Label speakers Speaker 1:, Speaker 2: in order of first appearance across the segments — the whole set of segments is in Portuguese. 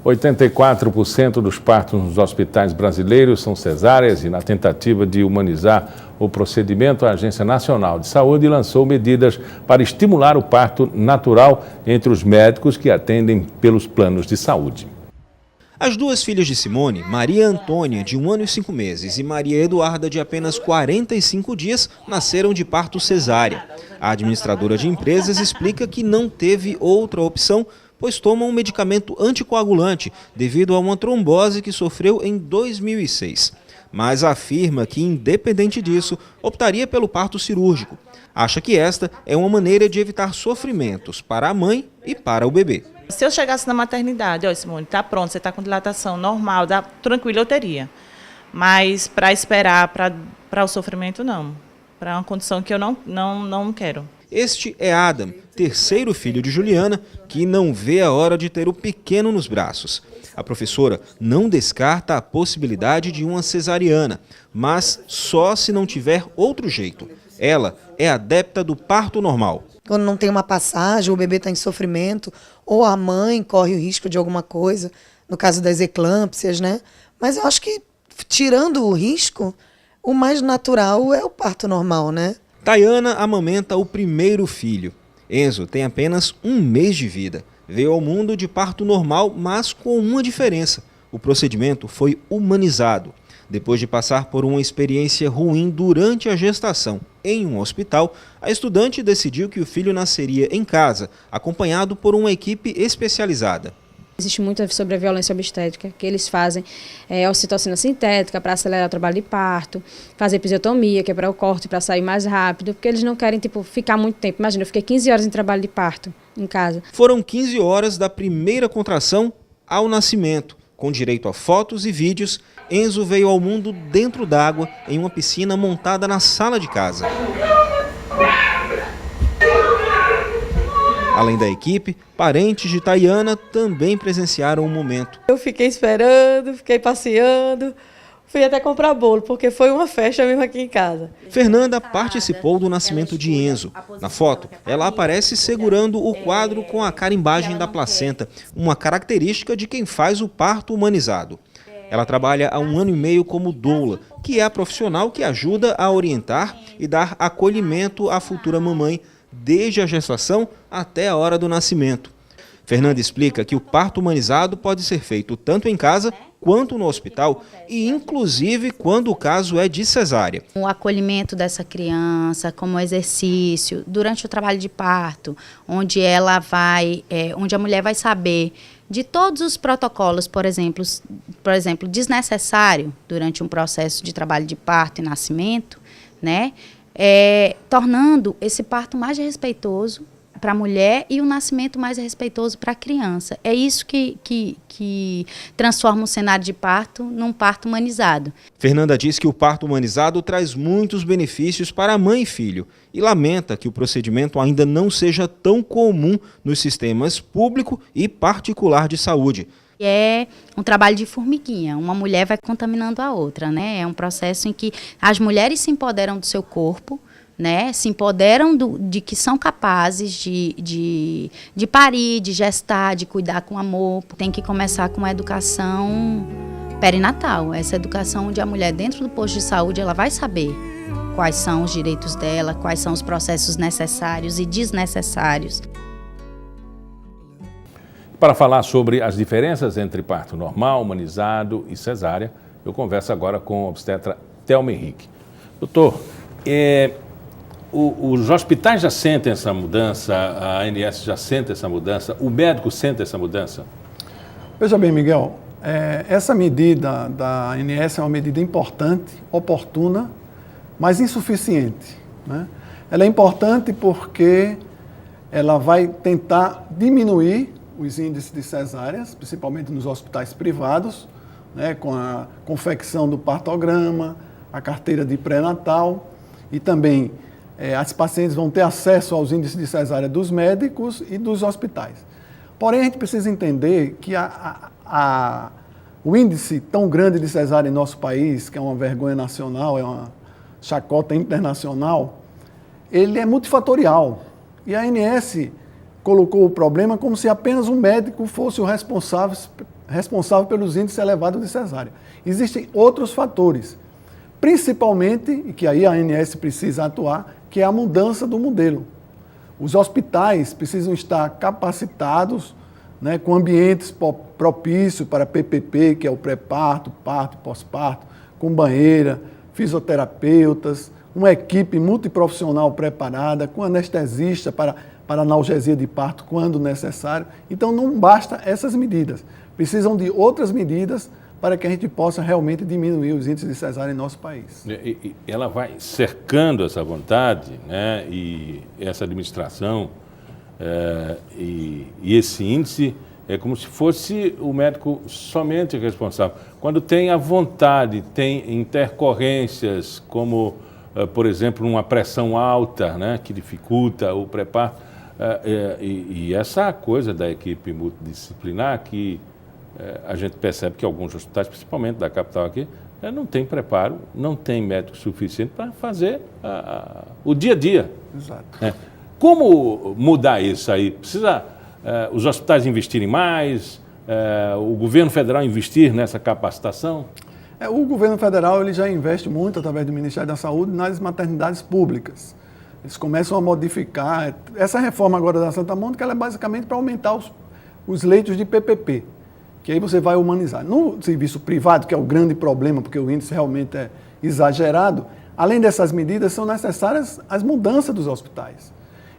Speaker 1: 84% dos partos nos hospitais brasileiros são cesáreas e, na tentativa de humanizar o procedimento, a Agência Nacional de Saúde lançou medidas para estimular o parto natural entre os médicos que atendem pelos planos de saúde.
Speaker 2: As duas filhas de Simone, Maria Antônia, de 1 ano e 5 meses, e Maria Eduarda, de apenas 45 dias, nasceram de parto cesárea. A administradora de empresas explica que não teve outra opção, pois toma um medicamento anticoagulante devido a uma trombose que sofreu em 2006. Mas afirma que, independente disso, optaria pelo parto cirúrgico. Acha que esta é uma maneira de evitar sofrimentos para a mãe e para o bebê.
Speaker 3: Se eu chegasse na maternidade, olha, Simone, está pronto, você está com dilatação normal, tranquilo, eu teria. Mas para esperar para o sofrimento, não. Para uma condição que eu não quero.
Speaker 2: Este é Adam, terceiro filho de Juliana, que não vê a hora de ter o pequeno nos braços. A professora não descarta a possibilidade de uma cesariana, mas só se não tiver outro jeito. Ela é adepta do parto normal.
Speaker 4: Quando não tem uma passagem, o bebê está em sofrimento, ou a mãe corre o risco de alguma coisa, no caso das eclâmpsias, né? Mas eu acho que, tirando o risco, o mais natural é o parto normal, né?
Speaker 2: Tayana amamenta o primeiro filho. Enzo tem apenas 1 mês de vida. Veio ao mundo de parto normal, mas com uma diferença. O procedimento foi humanizado. Depois de passar por uma experiência ruim durante a gestação em um hospital, a estudante decidiu que o filho nasceria em casa, acompanhado por uma equipe especializada.
Speaker 5: Existe muito sobre a violência obstétrica, que eles fazem ocitocina sintética para acelerar o trabalho de parto, fazer episiotomia, que é para o corte, para sair mais rápido, porque eles não querem ficar muito tempo. Imagina, eu fiquei 15 horas em trabalho de parto em casa.
Speaker 2: Foram 15 horas da primeira contração ao nascimento. Com direito a fotos e vídeos, Enzo veio ao mundo dentro d'água, em uma piscina montada na sala de casa. Além da equipe, parentes de Tayana também presenciaram o momento.
Speaker 6: Eu fiquei esperando, fiquei passeando, fui até comprar bolo, porque foi uma festa mesmo aqui em casa.
Speaker 2: Fernanda participou do nascimento de Enzo. Na foto, ela aparece segurando o quadro com a carimbagem da placenta, uma característica de quem faz o parto humanizado. Ela trabalha há 1 ano e meio como doula, que é a profissional que ajuda a orientar e dar acolhimento à futura mamãe, desde a gestação até a hora do nascimento. Fernanda explica que o parto humanizado pode ser feito tanto em casa quanto no hospital e inclusive quando o caso é de cesárea.
Speaker 7: O acolhimento dessa criança como exercício durante o trabalho de parto, onde a mulher vai saber de todos os protocolos, por exemplo, desnecessário durante um processo de trabalho de parto e nascimento, né? Tornando esse parto mais respeitoso para a mulher e o nascimento mais respeitoso para a criança. É isso que transforma o cenário de parto num parto humanizado.
Speaker 2: Fernanda diz que o parto humanizado traz muitos benefícios para a mãe e filho e lamenta que o procedimento ainda não seja tão comum nos sistemas público e particular de saúde.
Speaker 7: É um trabalho de formiguinha, uma mulher vai contaminando a outra, né? É um processo em que as mulheres se empoderam do seu corpo, né? Se empoderam de que são capazes de parir, de gestar, de cuidar com amor. Tem que começar com a educação perinatal, essa educação onde a mulher dentro do posto de saúde ela vai saber quais são os direitos dela, quais são os processos necessários e desnecessários.
Speaker 1: Para falar sobre as diferenças entre parto normal, humanizado e cesárea, eu converso agora com o obstetra Thelma Henrique. Doutor, os hospitais já sentem essa mudança, a ANS já sente essa mudança, o médico sente essa mudança?
Speaker 8: Veja bem, Miguel, essa medida da ANS é uma medida importante, oportuna, mas insuficiente, né? Ela é importante porque ela vai tentar diminuir os índices de cesáreas, principalmente nos hospitais privados, né, com a confecção do partograma, a carteira de pré-natal e também as pacientes vão ter acesso aos índices de cesárea dos médicos e dos hospitais. Porém, a gente precisa entender que o índice tão grande de cesárea em nosso país, que é uma vergonha nacional, é uma chacota internacional, ele é multifatorial. E a ANS colocou o problema como se apenas um médico fosse o responsável pelos índices elevados de cesárea. Existem outros fatores, principalmente, e que aí a ANS precisa atuar, que é a mudança do modelo. Os hospitais precisam estar capacitados, né, com ambientes propícios para PPP, que é o pré-parto, parto e pós-parto, com banheira, fisioterapeutas, uma equipe multiprofissional preparada, com anestesista para analgesia de parto quando necessário. Então não basta essas medidas, precisam de outras medidas para que a gente possa realmente diminuir os índices de cesárea em nosso país.
Speaker 1: E ela vai cercando essa vontade, né, e essa administração, e esse índice é como se fosse o médico somente responsável. Quando tem a vontade, tem intercorrências, como, por exemplo, uma pressão alta, né, que dificulta o pré-parto, e essa coisa da equipe multidisciplinar que a gente percebe que alguns hospitais, principalmente da capital aqui, não tem preparo, não tem médico suficiente para fazer o dia a dia.
Speaker 8: Exato.
Speaker 1: Como mudar isso aí? Precisa os hospitais investirem mais, o governo federal investir nessa capacitação?
Speaker 8: O governo federal ele já investe muito, através do Ministério da Saúde, nas maternidades públicas. Eles começam a modificar. Essa reforma agora da Santa Mônica ela é basicamente para aumentar os leitos de PPP, que aí você vai humanizar. No serviço privado, que é o grande problema, porque o índice realmente é exagerado, além dessas medidas, são necessárias as mudanças dos hospitais.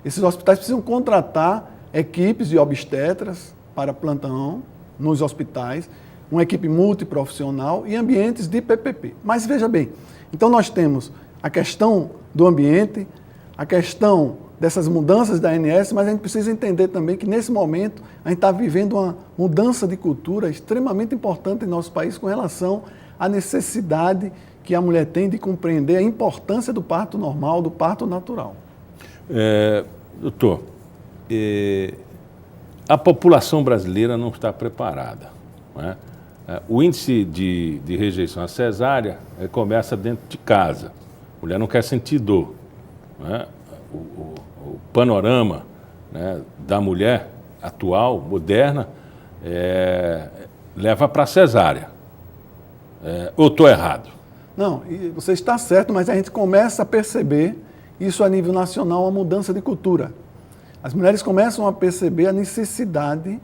Speaker 8: Esses hospitais precisam contratar equipes de obstetras para plantão nos hospitais, uma equipe multiprofissional e ambientes de PPP. Mas veja bem, então nós temos a questão do ambiente, a questão dessas mudanças da ANS, mas a gente precisa entender também que nesse momento a gente está vivendo uma mudança de cultura extremamente importante em nosso país com relação à necessidade que a mulher tem de compreender a importância do parto normal, do parto natural.
Speaker 1: Doutor, a população brasileira não está preparada, não é? O índice de rejeição à cesárea começa dentro de casa. A mulher não quer sentir dor. Não é? O panorama, né, da mulher atual, moderna, leva para a cesárea. Ou estou errado?
Speaker 8: Não, você está certo, mas a gente começa a perceber isso a nível nacional, uma mudança de cultura. As mulheres começam a perceber a necessidade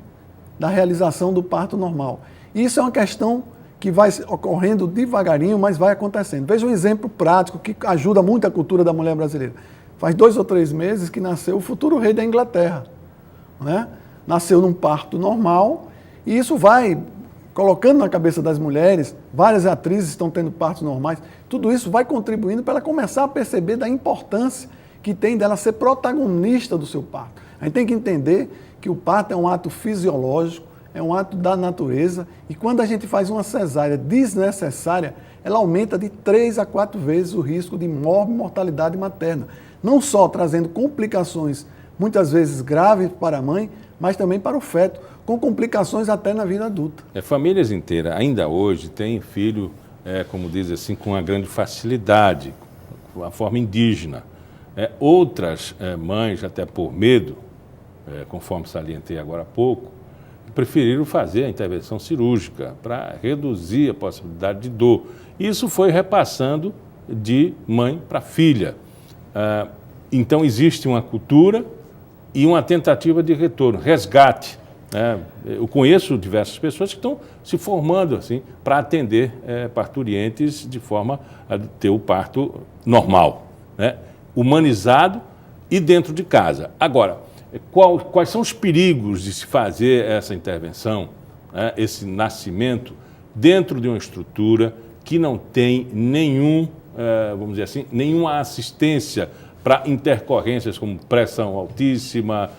Speaker 8: da realização do parto normal. E isso é uma questão que vai ocorrendo devagarinho, mas vai acontecendo. Veja um exemplo prático que ajuda muito a cultura da mulher brasileira. Faz 2 ou 3 meses que nasceu o futuro rei da Inglaterra, né? Nasceu num parto normal e isso vai colocando na cabeça das mulheres, várias atrizes estão tendo partos normais, tudo isso vai contribuindo para ela começar a perceber da importância que tem dela ser protagonista do seu parto. A gente tem que entender que o parto é um ato fisiológico, é um ato da natureza e quando a gente faz uma cesárea desnecessária, ela aumenta de 3 a 4 vezes o risco de mortalidade materna. Não só trazendo complicações muitas vezes graves para a mãe, mas também para o feto, com complicações até na vida adulta.
Speaker 1: Famílias inteiras, ainda hoje, têm filho, como diz assim, com uma grande facilidade, com a forma indígena. Outras mães, até por medo, conforme salientei agora há pouco, preferiram fazer a intervenção cirúrgica para reduzir a possibilidade de dor. Isso foi repassando de mãe para filha. Então, existe uma cultura e uma tentativa de retorno, resgate. Eu conheço diversas pessoas que estão se formando assim para atender parturientes de forma a ter o parto normal, né? Humanizado e dentro de casa. Agora, quais são os perigos de se fazer essa intervenção, né, esse nascimento, dentro de uma estrutura que não tem vamos dizer assim, nenhuma assistência para intercorrências como pressão altíssima,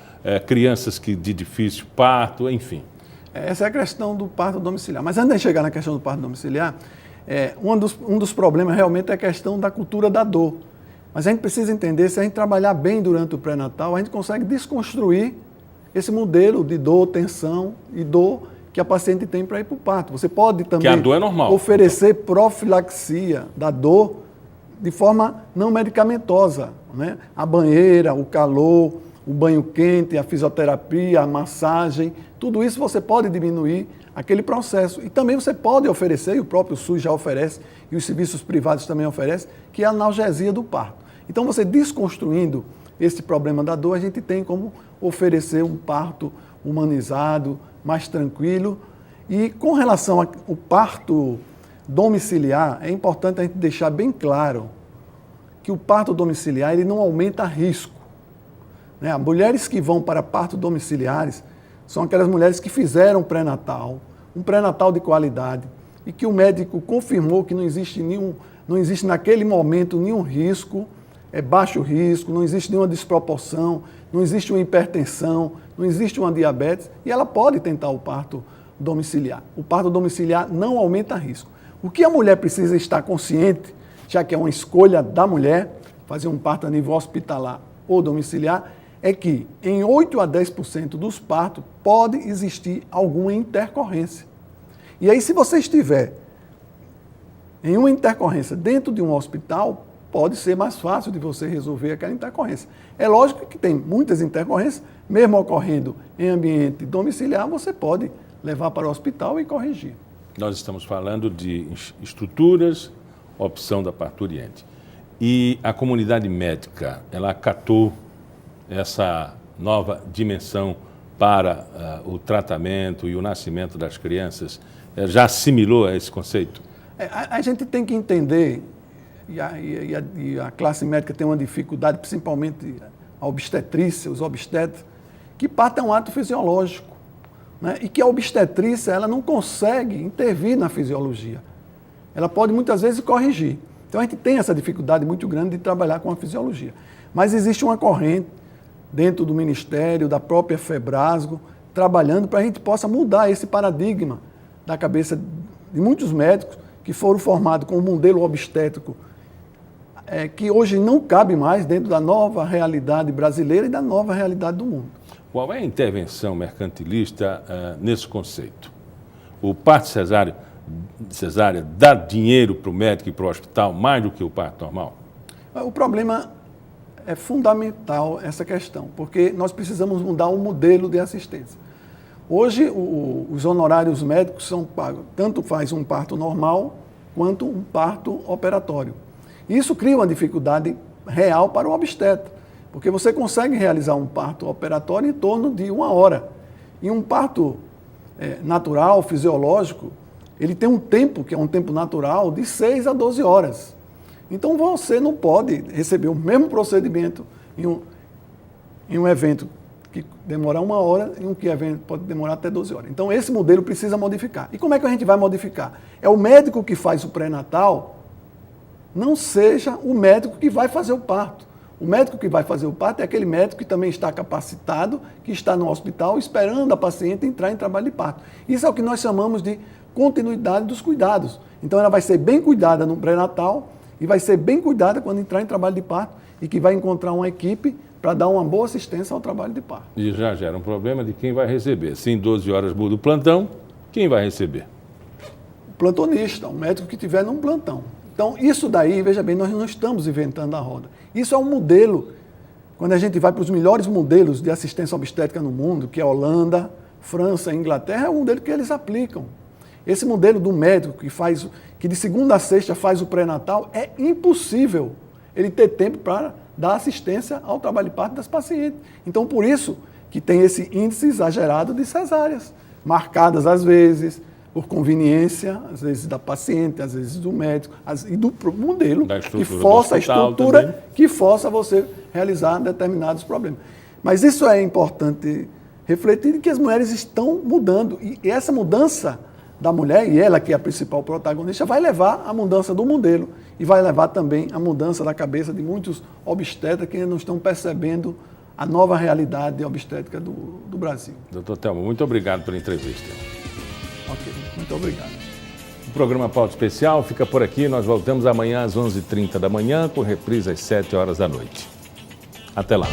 Speaker 1: crianças de difícil parto, enfim.
Speaker 8: Essa é a questão do parto domiciliar. Mas antes de chegar na questão do parto domiciliar, um dos problemas realmente é a questão da cultura da dor. Mas a gente precisa entender, se a gente trabalhar bem durante o pré-natal, a gente consegue desconstruir esse modelo de dor, tensão e dor que a paciente tem para ir para o parto. Você pode também
Speaker 1: a dor é normal,
Speaker 8: oferecer profilaxia da dor de forma não medicamentosa, né? A banheira, o calor, o banho quente, a fisioterapia, a massagem, tudo isso você pode diminuir aquele processo. E também você pode oferecer, e o próprio SUS já oferece, e os serviços privados também oferecem, que é a analgesia do parto. Então, você desconstruindo esse problema da dor, a gente tem como oferecer um parto humanizado, mais tranquilo. E com relação ao parto domiciliar, é importante a gente deixar bem claro que o parto domiciliar ele não aumenta risco. Né? Mulheres que vão para parto domiciliares são aquelas mulheres que fizeram pré-natal, um pré-natal de qualidade, e que o médico confirmou que não existe naquele momento nenhum risco, é baixo risco, não existe nenhuma desproporção, não existe uma hipertensão, não existe uma diabetes, e ela pode tentar o parto domiciliar. O parto domiciliar não aumenta risco. O que a mulher precisa estar consciente, já que é uma escolha da mulher, fazer um parto a nível hospitalar ou domiciliar, é que em 8 a 10% dos partos pode existir alguma intercorrência. E aí, se você estiver em uma intercorrência dentro de um hospital, pode ser mais fácil de você resolver aquela intercorrência. É lógico que tem muitas intercorrências, mesmo ocorrendo em ambiente domiciliar, você pode levar para o hospital e corrigir.
Speaker 1: Nós estamos falando de estruturas, opção da parturiente. E a comunidade médica, ela acatou essa nova dimensão para o tratamento e o nascimento das crianças? Já assimilou a esse conceito?
Speaker 8: A gente tem que entender, e a classe médica tem uma dificuldade, principalmente a obstetrícia, os obstetras, que parto é um ato fisiológico, né? E que a obstetrícia ela não consegue intervir na fisiologia. Ela pode muitas vezes corrigir. Então a gente tem essa dificuldade muito grande de trabalhar com a fisiologia. Mas existe uma corrente dentro do Ministério, da própria Febrasgo, trabalhando para a gente possa mudar esse paradigma da cabeça de muitos médicos que foram formados com um modelo obstétrico que hoje não cabe mais dentro da nova realidade brasileira e da nova realidade do mundo.
Speaker 1: Qual é a intervenção mercantilista nesse conceito? O parto cesárea dá dinheiro para o médico e para o hospital mais do que o parto normal?
Speaker 8: O problema é fundamental essa questão, porque nós precisamos mudar o modelo de assistência. Hoje, os honorários médicos são pagos, tanto faz um parto normal quanto um parto operatório. Isso cria uma dificuldade real para o obstetra, porque você consegue realizar um parto operatório em torno de 1 hora. E um parto natural, fisiológico, ele tem um tempo, que é um tempo natural, de 6 a 12 horas. Então você não pode receber o mesmo procedimento em um evento que demora 1 hora e um evento pode demorar até 12 horas. Então esse modelo precisa modificar. E como é que a gente vai modificar? É o médico que faz o pré-natal, não seja o médico que vai fazer o parto. O médico que vai fazer o parto é aquele médico que também está capacitado, que está no hospital esperando a paciente entrar em trabalho de parto. Isso é o que nós chamamos de continuidade dos cuidados. Então ela vai ser bem cuidada no pré-natal e vai ser bem cuidada quando entrar em trabalho de parto e que vai encontrar uma equipe para dar uma boa assistência ao trabalho de parto.
Speaker 1: E já gera um problema de quem vai receber. Se em 12 horas muda o plantão, quem vai receber?
Speaker 8: O plantonista, o médico que estiver num plantão. Então, isso daí, veja bem, nós não estamos inventando a roda. Isso é um modelo, quando a gente vai para os melhores modelos de assistência obstétrica no mundo, que é a Holanda, França e Inglaterra, é um modelo que eles aplicam. Esse modelo do médico que de segunda a sexta faz o pré-natal, é impossível ele ter tempo para dar assistência ao trabalho de parto das pacientes. Então, por isso que tem esse índice exagerado de cesáreas, marcadas às vezes por conveniência, às vezes da paciente, às vezes do médico, e do modelo que força a estrutura também, que força você realizar determinados problemas. Mas isso é importante refletir que as mulheres estão mudando. E essa mudança da mulher, e ela que é a principal protagonista, vai levar à mudança do modelo e vai levar também à mudança da cabeça de muitos obstetras que ainda não estão percebendo a nova realidade obstétrica do Brasil.
Speaker 1: Doutor Telmo, muito obrigado pela entrevista.
Speaker 8: Ok, muito obrigado.
Speaker 1: O programa Pauta Especial fica por aqui. Nós voltamos amanhã às 11h30 da manhã, com reprise às 7 horas da noite. Até lá.